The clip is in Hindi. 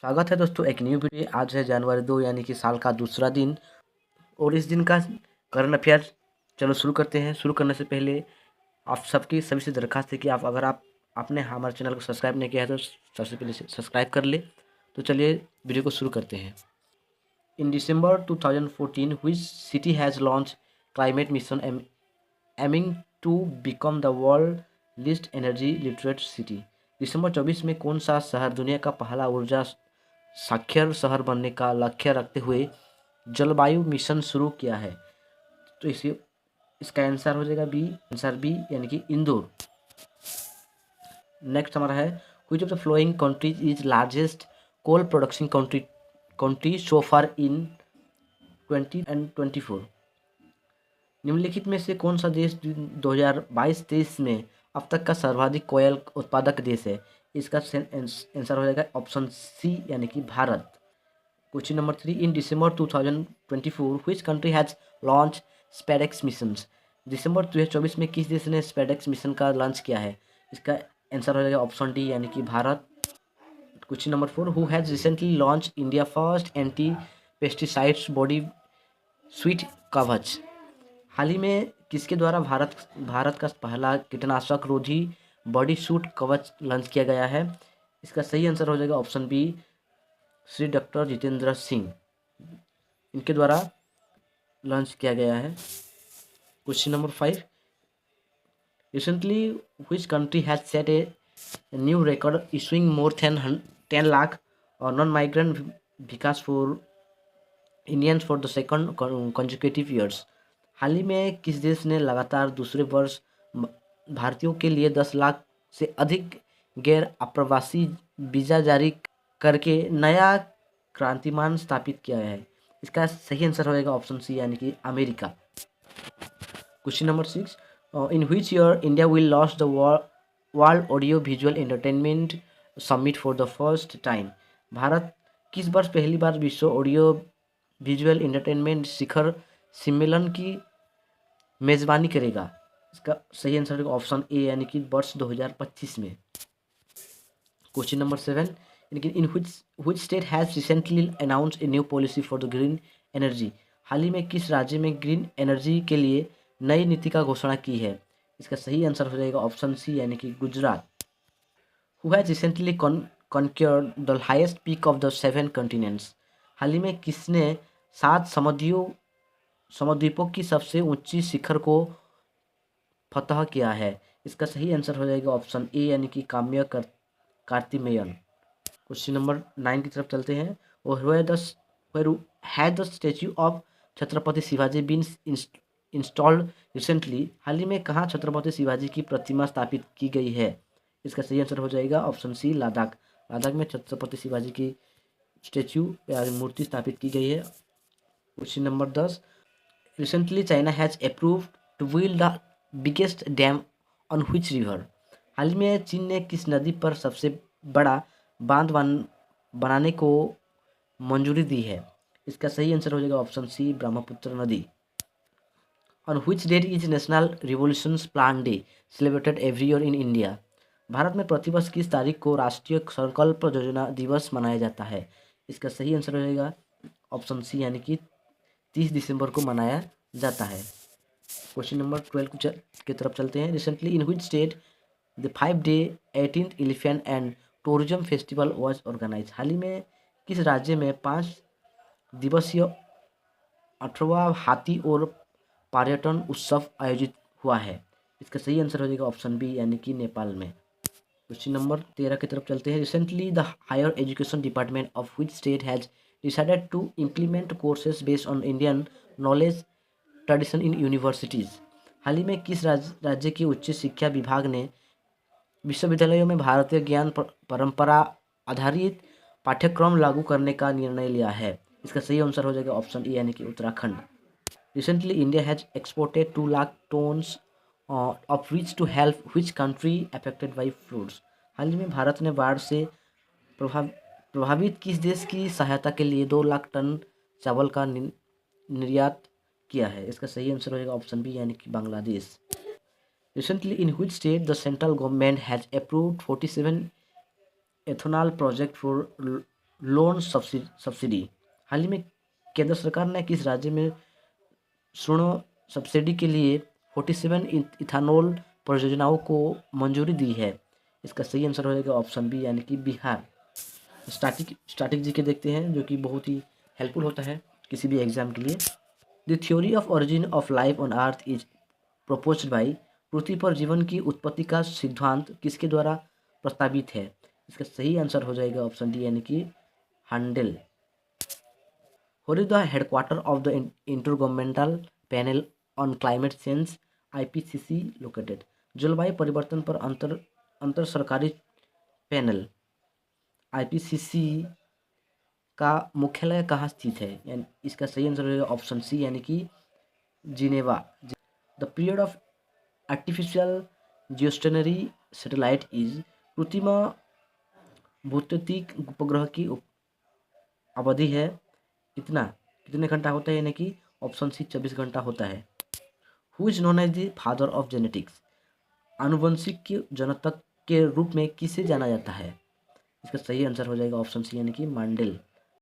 स्वागत है दोस्तों एक न्यू वीडियो। आज है जनवरी 2 यानी कि साल का दूसरा दिन और इस दिन का करंट अफेयर। चलो शुरू करते हैं। शुरू करने से पहले आप सबकी सभी से दरखास्त है कि अगर आपने हमारे चैनल को सब्सक्राइब नहीं किया है तो सबसे पहले सब्सक्राइब कर ले। तो चलिए वीडियो को शुरू करते हैं। In December 2014 which city has launch climate mission aiming to become the world list energy literate city. दिसंबर 24 में कौन सा शहर दुनिया का पहला ऊर्जा साक्षर शहर बनने का लक्ष्य रखते हुए जलवायु मिशन शुरू किया है? तो इसका आंसर हो जाएगा बी। आंसर बी यानी कि इंदौर। नेक्स्ट हमारा है which of the following countries is largest coal production country so far in 2024। निम्नलिखित में से कौन सा देश 2022-23 में अब तक का सर्वाधिक कोयल उत्पादक देश है? इसका आंसर हो जाएगा ऑप्शन सी यानी कि Bharat. Question number 3 in December 2024 which country has launch SpaDeX missions. दिसंबर 2024 में किस देश ने स्पेडेक्स मिशन का लॉन्च किया है? इसका आंसर हो जाएगा ऑप्शन डी यानी कि Bharat. Question number 4 who has recently launch India first anti pesticides body sweet कवच। हाल ही में किसके द्वारा भारत का पहला कीटनाशक रोधी बॉडी सूट कवच लॉन्च किया गया है? इसका सही आंसर हो जाएगा option B Shri doctor Jitendra Singh, इनके द्वारा लॉन्च किया गया है। Question number 5 recently which country has set a new record issuing more than 10 lakh और non migrant visas for Indians for the second consecutive years. हाल ही में किस देश ने लगातार दूसरे वर्ष भारतीयों के लिए 10 लाख से अधिक गैर आप्रवासी वीज़ा जारी करके नया क्रांतिमान स्थापित किया है? इसका सही आंसर होगा ऑप्शन सी यानी कि America. Question number 6 in which year India will launch the world audio visual entertainment summit for the first time. Bharat किस वर्ष पहली बार विश्व ऑडियो विजुअल एंटरटेनमेंट शिखर सम्मेलन की मेज़बानी करेगा? इसका सही आंसर होगा ऑप्शन ए यानी कि वर्ष 2025 में। Question number 7 in which state has recently announced a new policy for the green energy। हाल ही में किस राज्य में ग्रीन एनर्जी के लिए नई नीति का घोषणा की है? इसका सही आंसर हो जाएगा ऑप्शन सी यानी कि Gujarat. Who has recently conquered the highest peak of the 7 continents। हाल ही में किसने 7 समुद्वीपों की सबसे ऊंची शिखर को फतह किया है? इसका सही आंसर हो जाएगा ऑप्शन ए यानी कि काम्य कार्तिमेयन। क्वेश्चन नंबर 9 की तरफ चलते हैं। और has the statue of Chhatrapati Shivaji been installed recently. हाल ही में कहाँ छत्रपति शिवाजी की प्रतिमा स्थापित की गई है? इसका सही आंसर हो जाएगा ऑप्शन सी लद्दाख। लद्दाख में छत्रपति शिवाजी की स्टैच्यू या मूर्ति स्थापित की गई है। Question number 10 recently China has approved to build the biggest dam on which river. हाल में चीन ने किस नदी पर सबसे बड़ा बांध बनाने को मंजूरी दी है? इसका सही आंसर हो जाएगा ऑप्शन सी ब्रह्मपुत्र नदी। On which date is national revolution plan day celebrated every year in India. Bharat में प्रतिवर्ष किस तारीख को राष्ट्रीय संकल्प योजना दिवस मनाया जाता है? इसका सही आंसर हो जाएगा ऑप्शन सी यानी कि 30 दिसंबर को मनाया जाता है। क्वेश्चन नंबर 12 की तरफ चलते हैं। Recently in which state the 5-day 18th elephant and tourism festival was organize. हाल ही में किस राज्य में 5 दिवसीय 18वां हाथी और पर्यटन उत्सव आयोजित हुआ है? इसका सही आंसर हो जाएगा ऑप्शन बी यानी कि नेपाल में। क्वेश्चन नंबर 13 की तरफ चलते हैं। Recently the higher education department of which state has decided to implement courses based on Indian knowledge tradition in universities. हाल ही में किस राज्य के उच्च शिक्षा विभाग ने विश्वविद्यालयों में भारतीय ज्ञान परंपरा आधारित पाठ्यक्रम लागू करने का निर्णय लिया है? इसका सही आंसर हो जाएगा ऑप्शन ए यानी कि Uttarakhand. Recently India has exported 2 lakh tonnes of rice to help which country affected by floods. हाल ही में भारत ने बाढ़ से प्रभावित किस देश की सहायता के लिए 2 लाख टन चावल का निर्यात किया है? इसका सही आंसर हो जाएगा ऑप्शन बी यानी कि Bangladesh. Recently, in which state the central government has approved 47 ethanol project for loan subsidy. हाल ही में केंद्र सरकार ने किस राज्य में ऋण सब्सिडी के लिए 47 इथानॉल परियोजनाओं को मंजूरी दी है? इसका सही आंसर हो जाएगा ऑप्शन बी यानी कि बिहार। स्टैटिक जीके देखते हैं जो कि बहुत ही हेल्पफुल होता है किसी भी एग्जाम के लिए। The theory of origin of life on earth is proposed by. पृथ्वी पर जीवन की उत्पत्ति का सिद्धांत किसके द्वारा प्रस्तावित है? इसका सही आंसर हो जाएगा ऑप्शन डी यानी कि हांडेल। What is the headquarter of the Intergovernmental Panel on Climate Change IPCC located? जलवायु परिवर्तन पर अंतर सरकारी पैनल IPCC का मुख्यालय कहाँ स्थित है? यानी इसका सही आंसर होगा ऑप्शन सी यानी कि Geneva. The period of artificial geostationary satellite is. कृत्रिम भूतत्विक उपग्रह की अवधि है कितने घंटा होता है? यानी कि ऑप्शन सी 24 घंटा होता है। Who is known as the father of genetics? आनुवंशिक के जनक के रूप में किसे जाना जाता है? इसका सही आंसर हो जाएगा ऑप्शन सी यानी कि मांडेल।